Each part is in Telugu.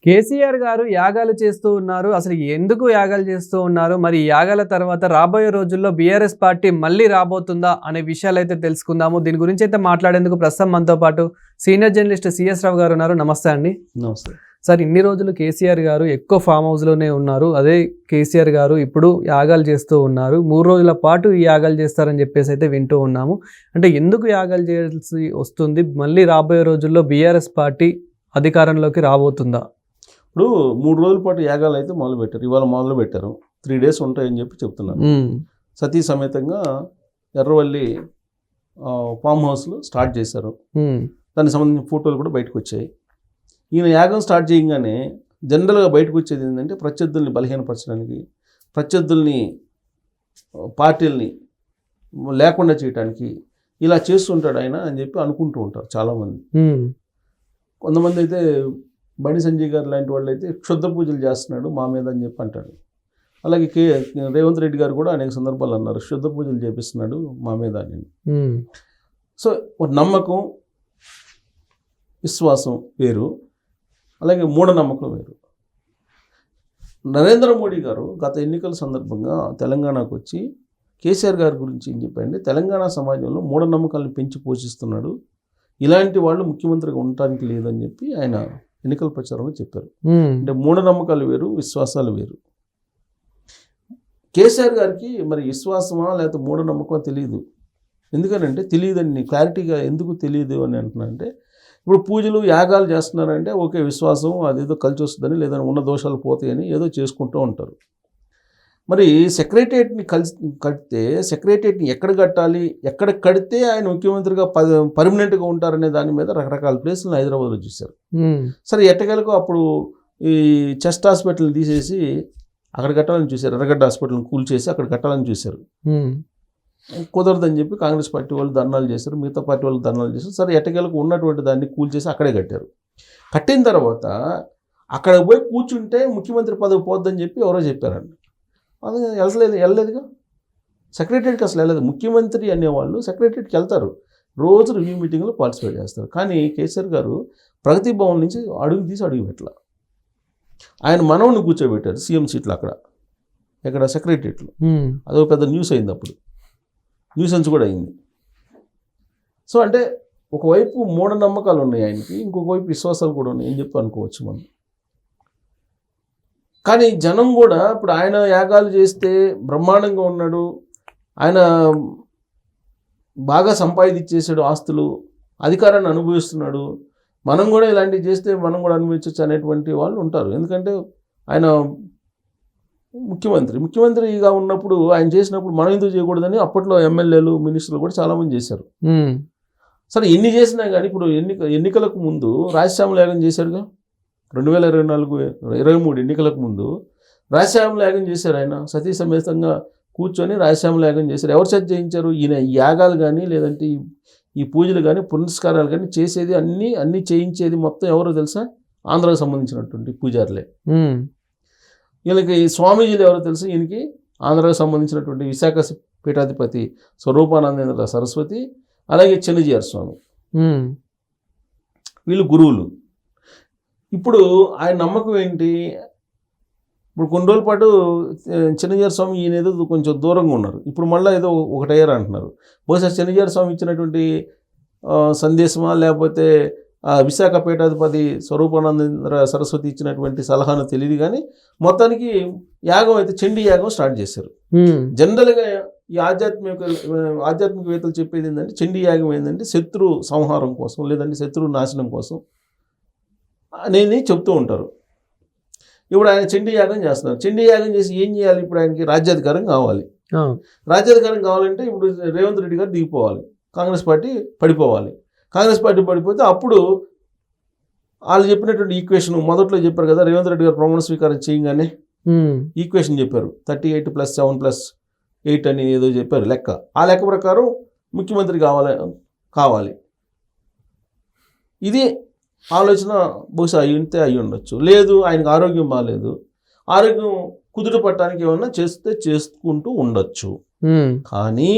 కేసీఆర్ గారు యాగాలు చేస్తూ ఉన్నారు. అసలు ఎందుకు యాగాలు చేస్తూ ఉన్నారు? మరి ఈ యాగాల తర్వాత రాబోయే రోజుల్లో బీఆర్ఎస్ పార్టీ మళ్ళీ రాబోతుందా అనే విషయాలైతే తెలుసుకుందాము. దీని గురించి అయితే మాట్లాడేందుకు ప్రస్తుతం మనతో పాటు సీనియర్ జర్నలిస్ట్ సిఎస్ రావు గారు ఉన్నారు. నమస్తే అండి. నమస్తే సార్. ఇన్ని రోజులు కేసీఆర్ గారు ఎక్కువ ఫామ్ హౌస్లోనే ఉన్నారు. అదే కేసీఆర్ గారు ఇప్పుడు యాగాలు చేస్తూ ఉన్నారు. 3 రోజుల పాటు ఈ యాగాలు చేస్తారని చెప్పేసి అయితే వింటూ ఉన్నాము. అంటే ఎందుకు యాగాలు చేయాల్సి వస్తుంది? మళ్ళీ రాబోయే రోజుల్లో బీఆర్ఎస్ పార్టీ అధికారంలోకి రాబోతుందా? ఇప్పుడు 3 రోజుల పాటు యాగాలు అయితే మొదలు పెట్టారు. ఇవాళ మొదలు పెట్టారు. 3 days ఉంటాయని చెప్పి చెప్తున్నారు. సతీ సమేతంగా ఎర్రవల్లి ఫామ్ హౌస్లో స్టార్ట్ చేశారు. దానికి సంబంధించిన ఫోటోలు కూడా బయటకు వచ్చాయి. ఈయన యాగం స్టార్ట్ చేయగానే జనరల్గా బయటకు వచ్చేది ఏంటంటే ప్రత్యర్థుల్ని బలహీనపరచడానికి, ప్రత్యర్థుల్ని పార్టీల్ని లేకుండా చేయడానికి ఇలా చేస్తుంటాడు ఆయన అని చెప్పి అనుకుంటూ ఉంటారు చాలామంది. కొంతమంది అయితే బండి సంజయ్ గారు లాంటి వాళ్ళు అయితే క్షుద్ర పూజలు చేస్తున్నాడు మా మీద అని చెప్పి అంటాడు. అలాగే రేవంత్ రెడ్డి గారు కూడా అనేక సందర్భాలు అన్నారు, క్షుద్ర పూజలు చేపిస్తున్నాడు మా మీద అని. సో నమ్మకం, విశ్వాసం వేరు, అలాగే మూఢనమ్మకం వేరు. నరేంద్ర మోడీ గారు గత ఎన్నికల సందర్భంగా తెలంగాణకు వచ్చి కేసీఆర్ గారి గురించి ఏం చెప్పండి, తెలంగాణ సమాజంలో మూఢనమ్మకాలను పెంచి పోషిస్తున్నాడు, ఇలాంటి వాళ్ళు ముఖ్యమంత్రిగా ఉండటానికి లేదని చెప్పి ఆయన ఎన్నికల ప్రచారంలో చెప్పారు. అంటే మూఢనమ్మకాలు వేరు, విశ్వాసాలు వేరు. కేసీఆర్ గారికి మరి విశ్వాసమా లేకపోతే మూఢనమ్మకమా తెలియదు. ఎందుకనంటే తెలియదని క్లారిటీగా ఎందుకు తెలియదు అని అంటున్నానంటే, ఇప్పుడు పూజలు యాగాలు చేస్తున్నారంటే ఓకే విశ్వాసం అదేదో కలిసి వస్తుందని, లేదని ఉన్న దోషాలు పోతాయని ఏదో చేసుకుంటూ ఉంటారు. మరి సెక్రటరియట్ని కడితే సెక్రటరియట్ని ఎక్కడ కట్టాలి, ఎక్కడ కడితే ఆయన ముఖ్యమంత్రిగా పర్మనెంట్గా ఉంటారనే దాని మీద రకరకాల ప్లేసులను హైదరాబాద్లో చూశారు. సరే ఎట్టగలకు అప్పుడు ఈ చెస్ట్ హాస్పిటల్ని తీసేసి అక్కడ కట్టాలని చూశారు, ఎర్రగడ్డ హాస్పిటల్ని కూల్చేసి అక్కడ కట్టాలని చూశారు. కుదరదని చెప్పి కాంగ్రెస్ పార్టీ వాళ్ళు ధర్నాలు చేశారు, మిగతా పార్టీ వాళ్ళు ధర్నాలు చేశారు. సరే ఎట్టగలకు ఉన్నటువంటి దాన్ని కూల్చేసి అక్కడే కట్టారు. కట్టిన తర్వాత అక్కడ పోయి కూర్చుంటే ముఖ్యమంత్రి పదవి పోద్దని చెప్పి ఎవరో చెప్పారండి. అది వెళ్ళలేదుగా, సెక్రటరీకి అసలు వెళ్ళలేదు. ముఖ్యమంత్రి అనేవాళ్ళు సెక్రటరీకి వెళ్తారు, రోజు రివ్యూ మీటింగ్లో పార్టిసిపేట్ చేస్తారు. కానీ కేసీఆర్ గారు ప్రగతి భవన్ నుంచి అడుగు తీసి అడుగు పెట్టాల. ఆయన మనవని కూర్చోబెట్టారు సీఎం సీట్లు అక్కడ, ఎక్కడ సెక్రటరీలో. అదొక పెద్ద న్యూస్ అయింది, అప్పుడు న్యూసెన్స్ కూడా అయింది. సో అంటే ఒకవైపు మూఢనమ్మకాలు ఉన్నాయి ఆయనకి, ఇంకొక వైపు విశ్వాసాలు కూడా ఉన్నాయి అని చెప్పి అనుకోవచ్చు మనం. కానీ జనం కూడా ఇప్పుడు ఆయన యాగాలు చేస్తే బ్రహ్మాండంగా ఉన్నాడు, ఆయన బాగా సంపాదించేసాడు ఆస్తులు, అధికారాన్ని అనుభవిస్తున్నాడు, మనం కూడా ఇలాంటివి చేస్తే మనం కూడా అనుభవించవచ్చు అనేటువంటి వాళ్ళు ఉంటారు. ఎందుకంటే ఆయన ముఖ్యమంత్రిగా ఉన్నప్పుడు ఆయన చేసినప్పుడు మనం ఎందుకు చేయకూడదని అప్పట్లో ఎమ్మెల్యేలు, మినిస్టర్లు కూడా చాలామంది చేశారు. సరే ఎన్ని చేసినా కానీ ఇప్పుడు ఎన్నికలకు ముందు రాజశ్యామల యాగం చేశారుగా, 2024-23 ఎన్నికలకు ముందు రాజశ్యామల యాగం చేశారు. ఆయన సతీ సమేతంగా కూర్చొని రాజశ్యామల యాగం చేశారు. ఎవరు చేత చేయించారు? ఈయన యాగాలు కానీ లేదంటే ఈ పూజలు కానీ పునస్కారాలు కానీ చేసేది అన్నీ చేయించేది మొత్తం ఎవరో తెలుసా? ఆంధ్రాకు సంబంధించినటువంటి పూజారులే. వీళ్ళకి స్వామీజీలు ఎవరో తెలుసు? ఈయనకి ఆంధ్రాకు సంబంధించినటువంటి విశాఖ పీఠాధిపతి స్వరూపానందేంద్ర సరస్వతి, అలాగే చిన్నజీఆర్ స్వామి, వీళ్ళు గురువులు. ఇప్పుడు ఆయన నమ్మకం ఏంటి? ఇప్పుడు కొన్ని రోజుల పాటు చిన్నజీఆర్ స్వామి ఈయన ఏదో కొంచెం దూరంగా ఉన్నారు, ఇప్పుడు మళ్ళీ ఏదో ఒకటయ్యారు అంటున్నారు. బహుశా చిన్నజీఆర్ స్వామి ఇచ్చినటువంటి సందేశమా లేకపోతే విశాఖ పీఠాధిపతి స్వరూపానందేంద్ర సరస్వతి ఇచ్చినటువంటి సలహాను తెలియదు. కానీ మొత్తానికి యాగం అయితే చండీ యాగం స్టార్ట్ చేశారు. జనరల్గా ఈ ఆధ్యాత్మికవేత్తలు చెప్పేది ఏంటంటే చండీ యాగం ఏంటంటే శత్రు సంహారం కోసం లేదంటే శత్రు నాశనం కోసం అనేది చెప్తూ ఉంటారు. ఇప్పుడు ఆయన చండీ యాగం చేస్తున్నారు. చండీ యాగం చేసి ఏం చేయాలి? ఇప్పుడు ఆయనకి రాజ్యాధికారం కావాలి. రాజ్యాధికారం కావాలంటే ఇప్పుడు రేవంత్ రెడ్డి గారు దిగిపోవాలి, కాంగ్రెస్ పార్టీ పడిపోవాలి. కాంగ్రెస్ పార్టీ పడిపోతే అప్పుడు వాళ్ళు చెప్పినటువంటి ఈక్వేషన్ మొదట్లో చెప్పారు కదా, రేవంత్ రెడ్డి గారు ప్రమాణ స్వీకారం చేయగానే ఈక్వేషన్ చెప్పారు, 38 + 7 + 8 అని ఏదో చెప్పారు లెక్క. ఆ లెక్క ప్రకారం ముఖ్యమంత్రి కావాలి. ఇది ఆలోచన బహుశా అయి ఉండొచ్చు. లేదు ఆయనకు ఆరోగ్యం బాగాలేదు, ఆరోగ్యం కుదుట పట్టడానికి ఏమన్నా చేసుకుంటూ ఉండొచ్చు. కానీ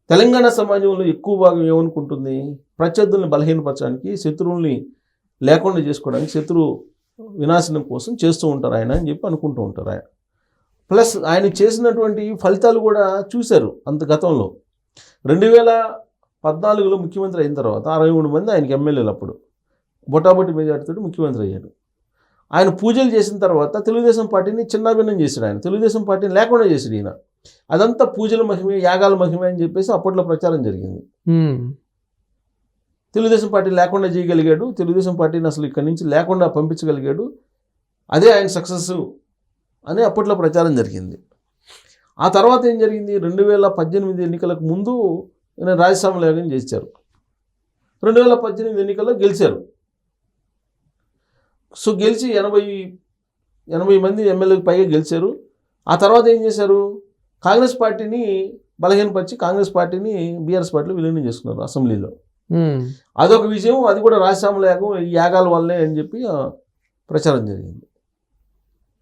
తెలంగాణ సమాజంలో ఎక్కువ భాగం ఏమనుకుంటుంది? ప్రత్యర్థుల్ని బలహీనపరచడానికి, శత్రువుల్ని లేకుండా చేసుకోవడానికి, శత్రు వినాశనం కోసం చేస్తూ ఉంటారు ఆయన అని చెప్పి అనుకుంటూ ఉంటారు ఆయన. ప్లస్ ఆయన చేసినటువంటి ఫలితాలు కూడా చూశారు అంత గతంలో. 2014లో ముఖ్యమంత్రి అయిన తర్వాత 63 మంది ఆయనకి ఎమ్మెల్యేలు అప్పుడు బొటాబొటి మెజార్టీతో ముఖ్యమంత్రి అయ్యాడు. ఆయన పూజలు చేసిన తర్వాత తెలుగుదేశం పార్టీని చిన్నాభిన్నం చేశాడు. ఆయన తెలుగుదేశం పార్టీని లేకుండా చేశాడు ఈయన. అదంతా పూజల మహిమే, యాగాల మహిమే అని చెప్పేసి అప్పట్లో ప్రచారం జరిగింది. తెలుగుదేశం పార్టీ లేకుండా చేయగలిగాడు, తెలుగుదేశం పార్టీని అసలు ఇక్కడి నుంచి లేకుండా పంపించగలిగాడు, అదే ఆయన సక్సెస్ అని అప్పట్లో ప్రచారం జరిగింది. ఆ తర్వాత ఏం జరిగింది, 2018 ఎన్నికలకు ముందు ఆయన రాజ్యసభ యాగం చేశారు. 2018 ఎన్నికల్లో గెలిచారు. సో గెలిచి 80 మంది ఎమ్మెల్యేలకు పైగా గెలిచారు. ఆ తర్వాత ఏం చేశారు, కాంగ్రెస్ పార్టీని బలహీనపరిచి కాంగ్రెస్ పార్టీని బీఆర్ఎస్ పార్టీలో విలీనం చేసుకున్నారు అసెంబ్లీలో. అదొక విషయం, అది కూడా రాజ్యసభ యాగం ఈ యాగాల వల్లే అని చెప్పి ప్రచారం జరిగింది.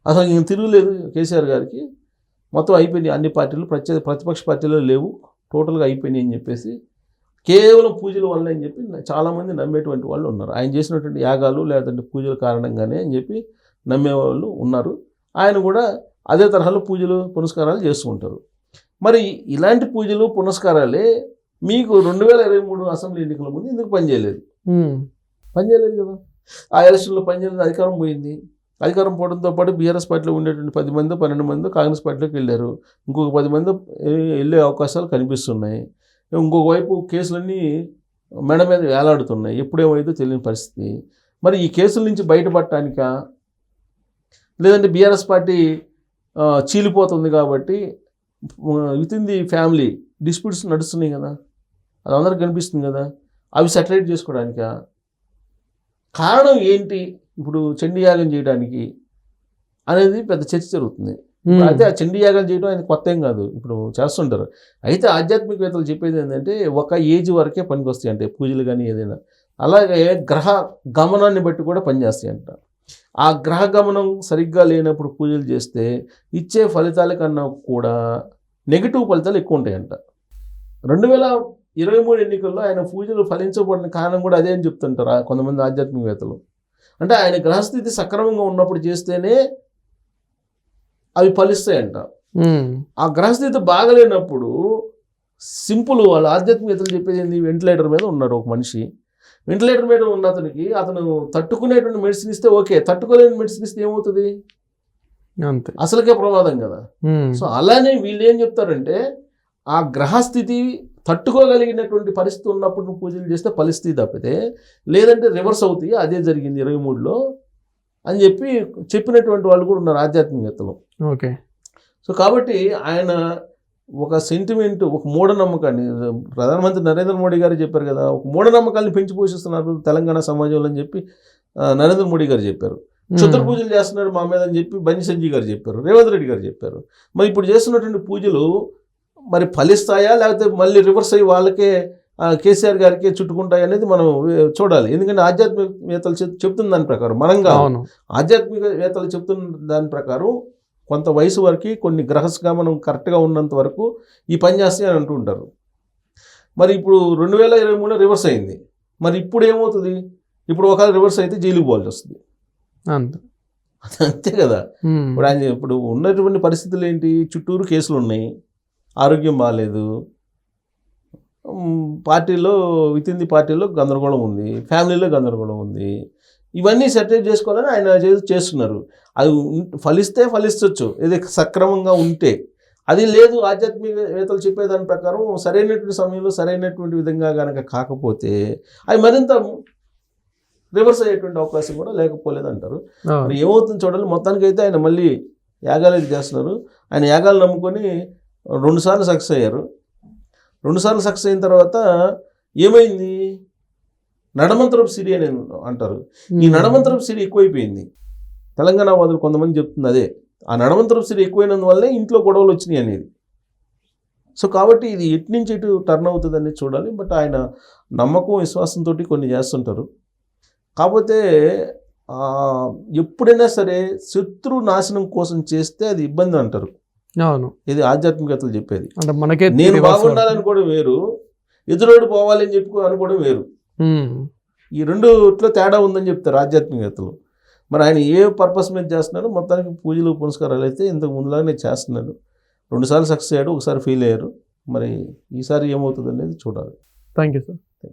అసలు ఇంక తిరుగులేదు కేసీఆర్ గారికి, మొత్తం అయిపోయినాయి అన్ని పార్టీలు, ప్రతిపక్ష పార్టీలో లేవు, టోటల్గా అయిపోయినాయి అని చెప్పేసి కేవలం పూజల వల్ల అని చెప్పి చాలామంది నమ్మేటువంటి వాళ్ళు ఉన్నారు. ఆయన చేసినటువంటి యాగాలు లేదంటే పూజల కారణంగానే అని చెప్పి నమ్మేవాళ్ళు ఉన్నారు. ఆయన కూడా అదే తరహాలో పూజలు పునస్కారాలు చేస్తూ మరి ఇలాంటి పూజలు పునస్కారాలే మీకు 2023 అసెంబ్లీ ఎన్నికల ముందు ఎందుకు పనిచేయలేదు? పనిచేయలేదు కదా. ఆ ఎలక్షన్లో పనిచేయలేదు, అధికారం పోయింది. అధికారం పోవడంతో పాటు బీఆర్ఎస్ పార్టీలో ఉండేటువంటి 10 మంది 12 మంది కాంగ్రెస్ పార్టీలోకి వెళ్ళారు. ఇంకొక 10 మంది వెళ్ళే అవకాశాలు కనిపిస్తున్నాయి. ఇంకొక వైపు కేసులన్నీ మెడ మీద వేలాడుతున్నాయి, ఎప్పుడేమైందో తెలియని పరిస్థితి. మరి ఈ కేసుల నుంచి బయటపడటానికా, లేదంటే బీఆర్ఎస్ పార్టీ చీలిపోతుంది కాబట్టి with in the family disputes నడుస్తున్నాయి కదా, అది అందరికి కనిపిస్తుంది కదా, అవి సెటరేట్ చేసుకోవడానికా? కారణం ఏంటి ఇప్పుడు చండీయాగం చేయడానికి అనేది పెద్ద చర్చ జరుగుతుంది. అయితే ఆ చండీయాగం చేయడం ఆయన కొత్త ఏం కాదు, ఇప్పుడు చేస్తుంటారు. అయితే ఆధ్యాత్మికవేత్తలు చెప్పేది ఏంటంటే ఒక ఏజ్ వరకే పనికి వస్తాయి అంటే పూజలు కానీ ఏదైనా. అలాగే గ్రహ గమనాన్ని బట్టి కూడా పనిచేస్తాయంట. ఆ గ్రహ గమనం సరిగ్గా లేనప్పుడు పూజలు చేస్తే ఇచ్చే ఫలితాల కన్నా కూడా నెగిటివ్ ఫలితాలు ఎక్కువ ఉంటాయంట. 2023 ఎన్నికల్లో ఆయన పూజలు ఫలించబడిన కారణం కూడా అదే అని చెప్తుంటారు కొంతమంది ఆధ్యాత్మికవేత్తలు. అంటే ఆయన గ్రహస్థితి సక్రమంగా ఉన్నప్పుడు చేస్తేనే అవి ఫలిస్తాయంట. ఆ గ్రహస్థితి బాగలేనప్పుడు సింపుల్ వాళ్ళు ఆధ్యాత్మికతలు చెప్పేది ఏంది, వెంటిలేటర్ మీద ఉన్నాడు ఒక మనిషి. వెంటిలేటర్ మీద ఉన్న అతను తట్టుకునేటువంటి మెడిసిన్ ఇస్తే ఓకే, తట్టుకోలేని మెడిసిన్ ఇస్తే ఏమవుతుంది, అంతే, అసలుకే ప్రమాదం కదా. సో అలానే వీళ్ళు ఏం చెప్తారంటే ఆ గ్రహస్థితి తట్టుకోగలిగినటువంటి పరిస్థితి ఉన్నప్పుడు నువ్వు పూజలు చేస్తే ఫలిస్థితి తప్పితే, లేదంటే రివర్స్ అవుతాయి. అదే జరిగింది 23లో అని చెప్పినటువంటి వాళ్ళు కూడా ఉన్నారు ఆధ్యాత్మికవేత్తలు. ఓకే. సో కాబట్టి ఆయన ఒక సెంటిమెంట్, ఒక మూఢనమ్మకాన్ని ప్రధానమంత్రి నరేంద్ర మోడీ గారు చెప్పారు కదా, ఒక మూఢనమ్మకాన్ని పెంచి పోషిస్తున్నారు తెలంగాణ సమాజంలో అని చెప్పి నరేంద్ర మోడీ గారు చెప్పారు. క్షుద్ర పూజలు చేస్తున్నాడు మా మీద అని చెప్పి బండి సంజయ్ గారు చెప్పారు, రేవంత్ రెడ్డి గారు చెప్పారు. మరి ఇప్పుడు చేస్తున్నటువంటి పూజలు మరి ఫలిస్తాయా లేకపోతే మళ్ళీ రివర్స్ అయ్యి వాళ్ళకే కేసీఆర్ గారికి చుట్టుకుంటాయి అనేది మనం చూడాలి. ఎందుకంటే ఆధ్యాత్మికవేత్తలు చెప్తున్న దాని ప్రకారం, మనంగా ఆధ్యాత్మికవేత్తలు చెప్తున్న దాని ప్రకారం కొంత వయసు వరకు కొన్ని గ్రహస్గమనం కరెక్ట్గా ఉన్నంత వరకు ఈ పని చేస్తాయి అని అంటుంటారు. మరి ఇప్పుడు 2023లో రివర్స్ అయింది. మరి ఇప్పుడు ఏమవుతుంది, ఇప్పుడు ఒకవేళ రివర్స్ అయితే జైలుకి పోవాల్సి వస్తుంది. అంతే కదా. ఇప్పుడు ఆయన ఇప్పుడు ఉన్నటువంటి పరిస్థితులు ఏంటి, చుట్టూరు కేసులు ఉన్నాయి, ఆరోగ్యం బాగాలేదు, పార్టీలో విత్ ఇన్ ది పార్టీలో గందరగోళం ఉంది, ఫ్యామిలీలో గందరగోళం ఉంది. ఇవన్నీ సెటిల్ చేసుకోవాలని ఆయన చేస్తున్నారు. అది ఫలిస్తే ఫలిస్తవచ్చు ఇది సక్రమంగా ఉంటే. అది లేదు, ఆధ్యాత్మికవేత్తలు చెప్పేదాని ప్రకారం సరైనటువంటి సమయంలో సరైనటువంటి విధంగా కనుక కాకపోతే అవి మరింత రివర్స్ అయ్యేటువంటి అవకాశం కూడా లేకపోలేదు అంటారు. మరి ఏమవుతుంది చూడాలి. మొత్తానికి అయితే ఆయన మళ్ళీ యాగాలు అయితే చేస్తున్నారు. ఆయన యాగాలు నమ్ముకొని 2 సార్లు సక్సెస్ అయ్యారు. 2 సార్లు సక్సెస్ అయిన తర్వాత ఏమైంది, నడమంతరపు సిరి అని అంటారు. ఈ నడమంతరపు సిరి ఎక్కువైపోయింది. తెలంగాణ వాదులు కొంతమంది చెప్తుంది అదే, ఆ నడమంతరపు సిరి ఎక్కువైనందువల్లే ఇంట్లో గొడవలు వచ్చినాయి అనేది. సో కాబట్టి ఇది ఎటు నుంచి ఇటు టర్న్ అవుతుంది అనేది చూడాలి. బట్ ఆయన నమ్మకం విశ్వాసంతో కొన్ని చేస్తుంటారు. కాకపోతే ఎప్పుడైనా సరే శత్రు నాశనం కోసం చేస్తే అది ఇబ్బంది అంటారు. అవును, ఇది ఆధ్యాత్మికతలు చెప్పేది. అంటే మనకే నేను బాగుండాలనుకోవడం వేరు, ఎదురోడు పోవాలని చెప్పి అనుకోవడం వేరు. ఈ రెండుట్లో తేడా ఉందని చెప్తారు ఆధ్యాత్మికతలు. మరి ఆయన ఏ పర్పస్ మీద చేస్తున్నారో మొత్తానికి పూజలు పునస్కారాలు అయితే ఇంతకు ముందులాగానే చేస్తున్నాడు. 2 సార్లు సక్సెస్ అయ్యాడు, ఒకసారి ఫెయిల్ అయ్యారు. మరి ఈసారి ఏమవుతుంది అనేది చూడాలి. Thank you sir.